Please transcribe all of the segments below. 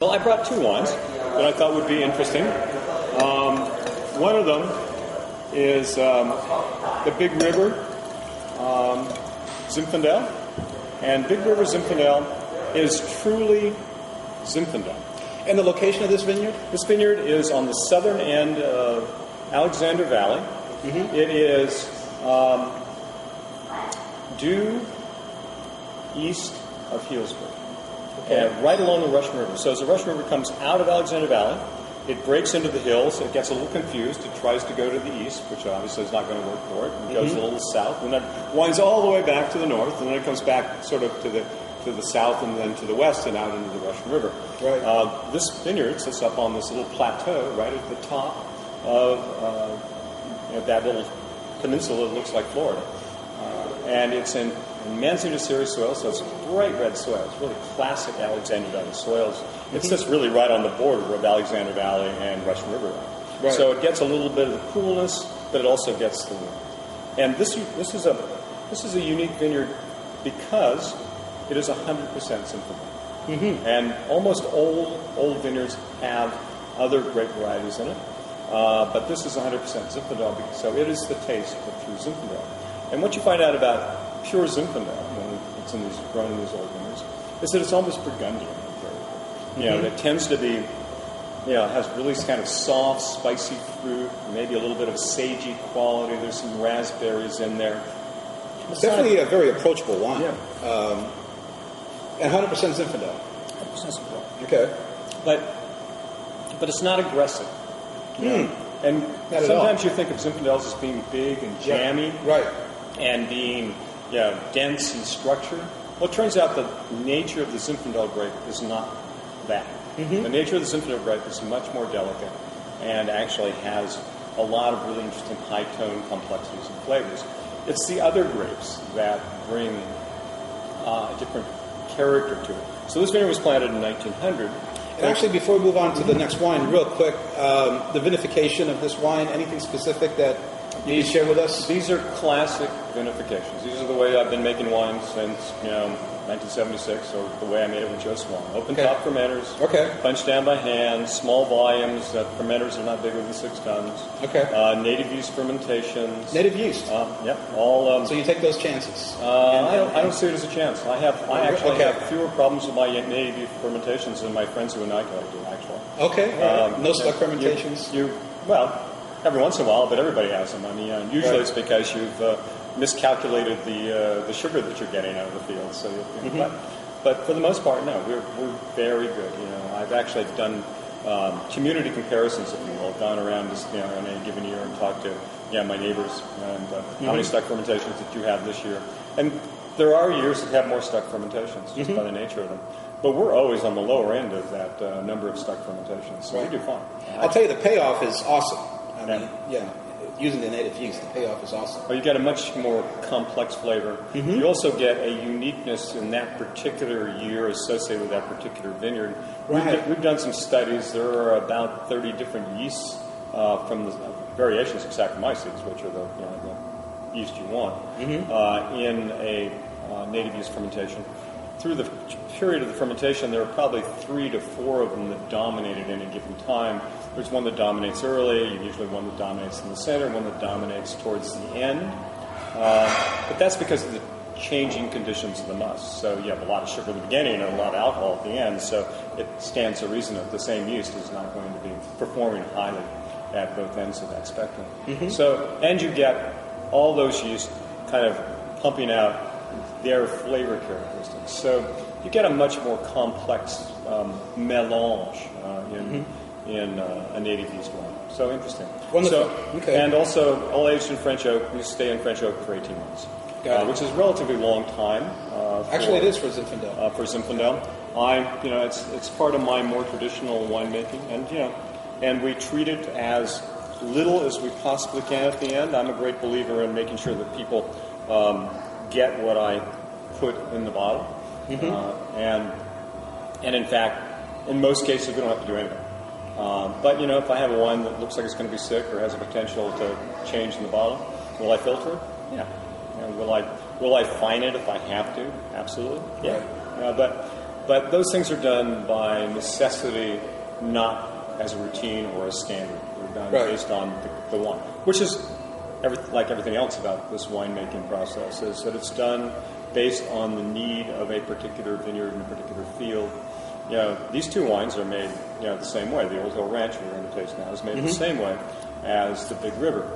Well, I brought two wines that I thought would be interesting. One of them is the Big River Zinfandel. And Big River Zinfandel is truly Zinfandel. And the location of this vineyard? This vineyard is on the southern end of Alexander Valley. Mm-hmm. It is due east of Healdsburg. Okay. Right along the Russian River. So as the Russian River comes out of Alexander Valley, it breaks into the hills. It gets a little confused. It tries to go to the east, which obviously is not going to work for it. It goes a little south, and then winds all the way back to the north, and then it comes back sort of to the south and then to the west and out into the Russian River. Right. This vineyard sits up on this little plateau right at the top of that little peninsula that looks like Florida. And it's in Manzanita series soil, so it's bright red soil. It's really classic Alexander Valley soils. It's just really right on the border of Alexander Valley and Russian River. Right. So it gets a little bit of the coolness, but it also gets the wind. And this is a unique vineyard because it is 100% Zinfandel. Mm-hmm. And almost old vineyards have other grape varieties in it, but this is 100% Zinfandel, so it is the taste of true Zinfandel. And what you find out about pure Zinfandel when it's grown in these old vineyards is that it's almost Burgundian. It tends to be, has really kind of soft, spicy fruit, maybe a little bit of sagey quality. There's some raspberries in there. It's definitely a very approachable wine. Yeah. And 100% Zinfandel. 100% Zinfandel. Okay. But it's not aggressive. And not sometimes you think of Zinfandels as being big and jammy. Right. And being dense and structured. Well, it turns out the nature of the Zinfandel grape is not that. Mm-hmm. The nature of the Zinfandel grape is much more delicate and actually has a lot of really interesting high-tone complexities and flavors. It's the other grapes that bring a different character to it. So this vineyard was planted in 1900. And actually, before we move on to the next wine, real quick, the vinification of this wine, anything specific that you can share with us? These are classic vinifications. These are the way I've been making wine since 1976, or the way I made it with Joe Swan. Open top fermenters, punched down by hand, small volumes. Fermenters are not bigger than 6 tons. Native yeast fermentations. Native yeast. Yep. All. So you take those chances. I don't see it as a chance. I actually have fewer problems with my native yeast fermentations than my friends who I do actually. Okay. No stuck fermentations. Every once in a while, but everybody has them. I mean, usually it's because you've miscalculated the sugar that you're getting out of the field. So, but for the most part, no, we're very good. I've actually done community comparisons, if you will. I've gone around in a given year and talked to my neighbors and how many stuck fermentations did you have this year? And there are years that have more stuck fermentations just by the nature of them. But we're always on the lower end of that number of stuck fermentations, so we do fine. I'll tell you, the payoff is awesome. Using the native yeast, the payoff is awesome. Well, you get a much more complex flavor. Mm-hmm. You also get a uniqueness in that particular year associated with that particular vineyard. Right. We've done some studies. There are about 30 different yeasts from the variations of Saccharomyces, which are the yeast you want, in a native yeast fermentation. Through the period of the fermentation, there are probably 3 to 4 of them that dominate at any given time. There's one that dominates early, usually one that dominates in the center, one that dominates towards the end. But that's because of the changing conditions of the must. So you have a lot of sugar at the beginning and a lot of alcohol at the end, so it stands to reason that the same yeast is not going to be performing highly at both ends of that spectrum. So, and you get all those yeasts kind of pumping out their flavor characteristics. So you get a much more complex melange in a native yeast wine. So interesting. Wonderful. And also, all aged in French oak. We stay in French oak for 18 months, which is a relatively long time. Actually, it is for Zinfandel. For Zinfandel, it's part of my more traditional winemaking, and we treat it as little as we possibly can at the end. I'm a great believer in making sure that people get what I put in the bottle, and in fact, in most cases, we don't have to do anything. But if I have a wine that looks like it's going to be sick or has a potential to change in the bottle, will I filter it? Yeah. Will I fine it if I have to? Absolutely. Yeah. But but those things are done by necessity, not as a routine or a standard. They're done based on the wine, which is like everything else about this winemaking process, is that it's done based on the need of a particular vineyard in a particular field. These two wines are made, the same way. The Old Hill Ranch we're going to taste now is made the same way as the Big River.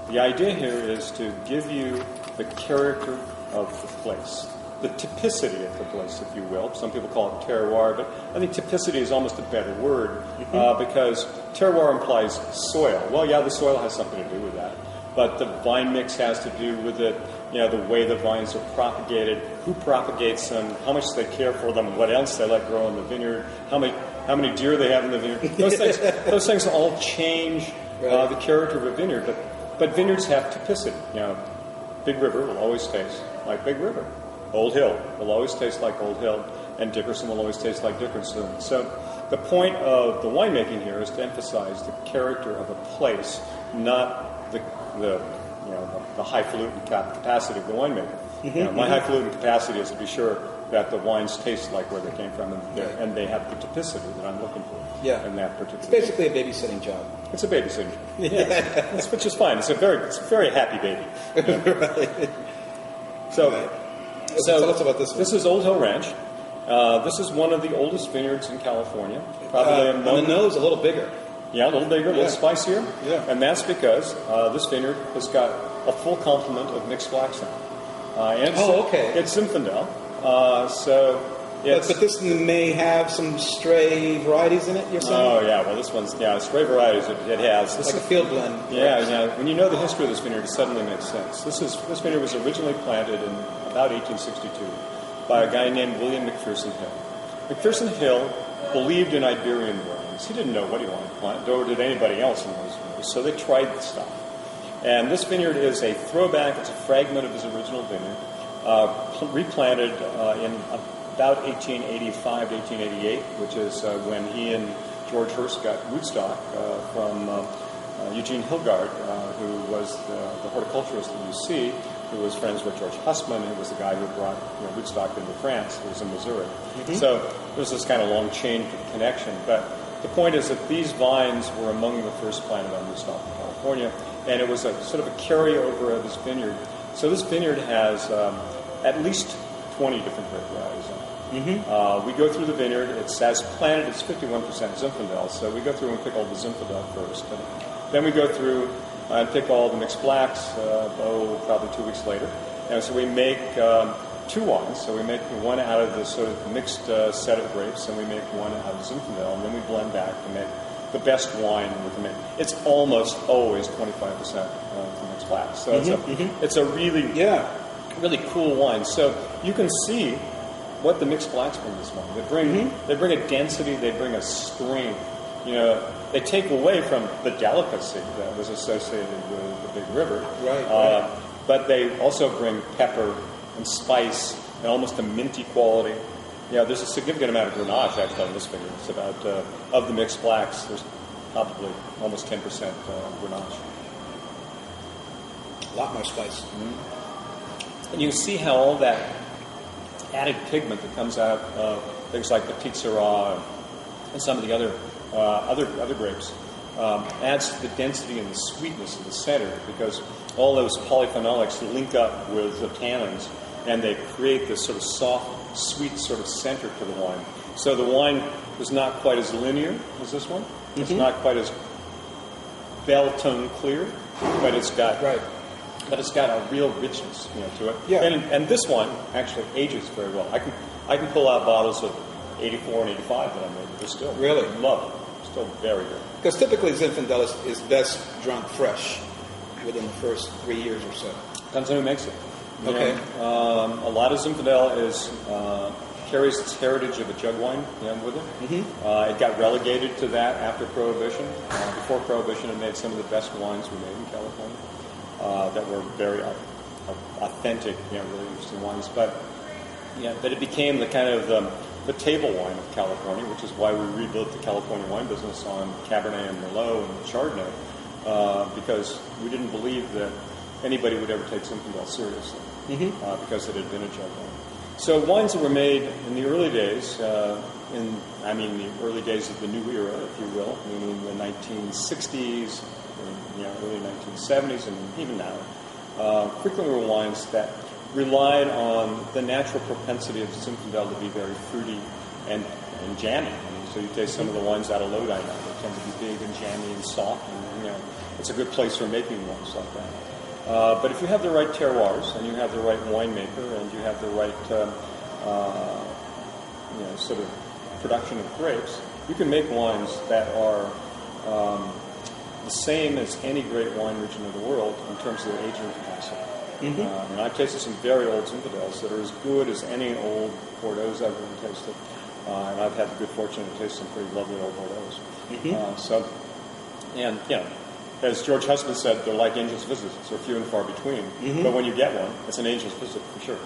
The idea here is to give you the character of the place, the typicity of the place, if you will. Some people call it terroir, but I think typicity is almost a better word because terroir implies soil. Well, yeah, the soil has something to do with that, but the vine mix has to do with it. The way the vines are propagated, who propagates them, how much they care for them, what else they let grow in the vineyard, how many deer they have in the vineyard. Those things all change the character of a vineyard. But vineyards have typicity. Big River will always taste like Big River. Old Hill will always taste like Old Hill, and Dickerson will always taste like Dickerson. So the point of the winemaking here is to emphasize the character of a place, not the highfalutin capacity of the winemaker. My highfalutin capacity is to be sure that the wines taste like where they came from, and they have the typicity that I'm looking for in that particular. It's basically a babysitting job. It's a babysitting job, which is fine. It's a very happy baby. Right. So tell us about this one. This is Old Hill Ranch. This is one of the oldest vineyards in California. Probably on the nose, a little bigger. Yeah, a little bigger, a little spicier. Yeah. And that's because this vineyard has got a full complement of mixed blacks in it. It's Zinfandel. But this may have some stray varieties in it, you're saying? Oh, yeah. Well, this one's, stray varieties it has. This like a field blend. Yeah. When you know the history of this vineyard, it suddenly makes sense. This vineyard was originally planted in about 1862 by a guy named William McPherson Hill. McPherson Hill believed in Iberian varieties. He didn't know what he wanted to plant, nor did anybody else in those vineyards, so they tried the stuff. And this vineyard is a throwback. It's a fragment of his original vineyard, replanted in about 1885 to 1888, which is when he and George Hurst got rootstock from Eugene Hilgard, who was the horticulturist at UC, who was friends with George Hussman, who was the guy who brought rootstock into France, who was in Missouri. So there's this kind of long chain connection. But the point is that these vines were among the first planted on rootstock in California, and it was a sort of a carryover of his vineyard. So this vineyard has at least 20 different grape varieties in it. We go through the vineyard. It's as planted, it's 51% Zinfandel, so we go through and pick all the Zinfandel first. And then we go through and pick all the mixed blacks, probably 2 weeks later. And so we make two wines. So we make one out of the sort of mixed set of grapes, and we make one out of Zinfandel, and then we blend back to make the best wine we can make. It's almost always 25% from mixed blacks. So it's a really cool wine. So you can see what the mixed blacks bring this wine. They bring a density, they bring a strength. They take away from the delicacy that was associated with the Big River. Right. But they also bring pepper and spice and almost a minty quality. There's a significant amount of Grenache actually on this vineyard. It's about, of the mixed blacks, there's probably almost 10% Grenache. A lot more spice. And you see how all that added pigment that comes out of things like the Petite Syrah and some of the other grapes adds to the density and the sweetness of the center, because all those polyphenolics link up with the tannins and they create this sort of soft, sweet sort of center to the wine. So the wine is not quite as linear as this one. It's not quite as bell-tone clear, but it's got a real richness to it. Yeah. And this wine actually ages very well. I can pull out bottles of 84 and 85 that I made. They're still lovely. Still very good. Because typically Zinfandel is best drunk fresh within the first 3 years or so. Depends on who makes it. Okay. A lot of Zinfandel carries its heritage of a jug wine with it. It got relegated to that after Prohibition. Before Prohibition, it made some of the best wines we made in California that were very authentic, really interesting wines. But it became the kind of the table wine of California, which is why we rebuilt the California wine business on Cabernet and Merlot and Chardonnay, because we didn't believe that anybody would ever take Zinfandel seriously, because it had been a jug wine. So wines that were made in the early days, the early days of the new era, if you will, meaning the 1960s, early 1970s, and even now, frequently were wines that relied on the natural propensity of Zinfandel to be very fruity and jammy. So you taste some of the wines out of Lodi now; they tend to be big and jammy and soft, and it's a good place for making wines like that. But if you have the right terroirs, and you have the right winemaker, and you have the right sort of production of grapes, you can make wines that are the same as any great wine region of the world in terms of their aging capacity. Mm-hmm. And I've tasted some very old Zinfandels that are as good as any old Bordeaux's I've ever tasted. And I've had the good fortune to taste some pretty lovely old Bordeaux's. Mm-hmm. As George Husband said, they're like angels' visits. They're few and far between. Mm-hmm. But when you get one, it's an angel's visit for sure.